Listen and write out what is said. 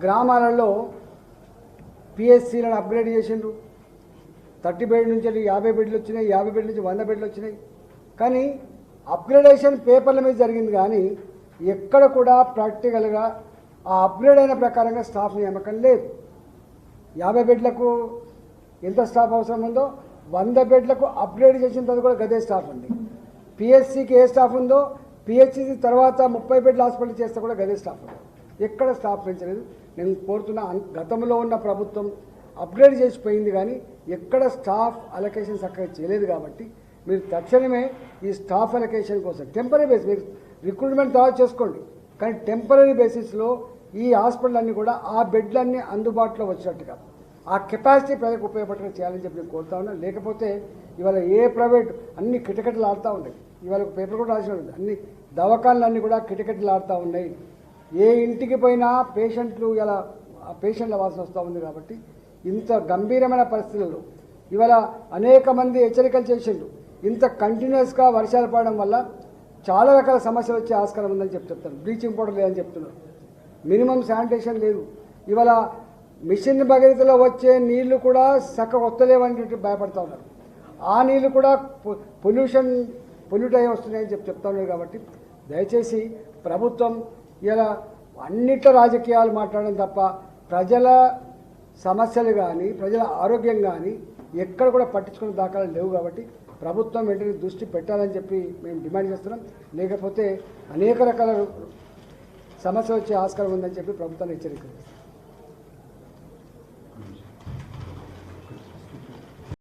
గ్రామాలలో పిఎస్సీలను అప్గ్రేడ్ చేసిండ్రు. 30 బెడ్ నుంచి 50 బెడ్లు వచ్చినాయి, 50 బెడ్ల నుంచి 100 బెడ్లు వచ్చినాయి. కానీ అప్గ్రేడేషన్ పేపర్ల మీద జరిగింది, కానీ ఎక్కడ కూడా ప్రాక్టికల్గా ఆ అప్గ్రేడ్ అయిన ప్రకారంగా స్టాఫ్ నియామకం లేదు. 50 బెడ్లకు ఎంత స్టాఫ్ అవసరం ఉందో 100 బెడ్లకు అప్గ్రేడ్ చేసిన తర్వాత కూడా గదే స్టాఫ్ ఉంది. పిహెచ్సికి ఏ స్టాఫ్ ఉందో పిహెచ్సి తర్వాత 30 బెడ్ల హాస్పిటల్ చేస్తే కూడా గదే స్టాఫ్ ఉంది. ఎక్కడ స్టాఫ్ పెంచలేదు. నేను కోరుతున్న గతంలో ఉన్న ప్రభుత్వం అప్గ్రేడ్ చేసిపోయింది, కానీ ఎక్కడ స్టాఫ్ అలొకేషన్ చక్కగా చేయలేదు. కాబట్టి మీరు తక్షణమే ఈ స్టాఫ్ అలొకేషన్ కోసం టెంపరీ బేస్ మీరు రిక్రూట్మెంట్ తర్వాత చేసుకోండి, కానీ టెంపరీ బేసిస్లో ఈ హాస్పిటల్ అన్నీ కూడా ఆ బెడ్లన్నీ అందుబాటులో వచ్చినట్టుగా ఆ కెపాసిటీ ప్రజలకు ఉపయోగపడేలా చేయాలని చెప్పి నేను కోరుతా ఉన్నాను. లేకపోతే ఇవాళ ఏ ప్రైవేట్ అన్ని కిటకిటలు ఆడుతూ ఉన్నాయి. ఇవాళ ఒక పేపర్ కూడా రాసిన అన్ని దవాఖానలన్నీ కూడా కిటకిటలు ఆడుతూ ఉన్నాయి. ఏ ఇంటికి పోయినా పేషెంట్లు ఇలా పేషెంట్ల వాసన వస్తూ ఉంది. కాబట్టి ఇంత గంభీరమైన పరిస్థితుల్లో ఇవాళ అనేక మంది హెచ్చరికలు చేసిండ్రు. ఇంత కంటిన్యూస్గా వర్షాలు పడడం వల్ల చాలా రకాల సమస్యలు వచ్చే ఆస్కారం ఉందని చెప్తారు. బ్లీచింగ్ పౌడర్ లేదని చెప్తున్నారు, మినిమం శానిటేషన్ లేదు. ఇవాళ మిషన్ భగీరథలో వచ్చే నీళ్లు కూడా చక్కగా వస్తలేవని భయపడుతూ ఉన్నారు. ఆ నీళ్లు కూడా పొల్యూట్ అయ్యి వస్తున్నాయని చెప్తా ఉన్నారు. కాబట్టి దయచేసి ప్రభుత్వం ఇలా అన్నిట్లో రాజకీయాలు మాట్లాడడం తప్ప ప్రజల సమస్యలు కానీ ప్రజల ఆరోగ్యం కానీ ఎక్కడ కూడా పట్టించుకునే దాఖలాలు లేవు. కాబట్టి ప్రభుత్వం వెంటనే దృష్టి పెట్టాలని చెప్పి మేము డిమాండ్ చేస్తున్నాం. లేకపోతే అనేక రకాల సమస్యలు వచ్చే ఆస్కారం ఉందని చెప్పి ప్రభుత్వాన్ని హెచ్చరిక చేస్తాం.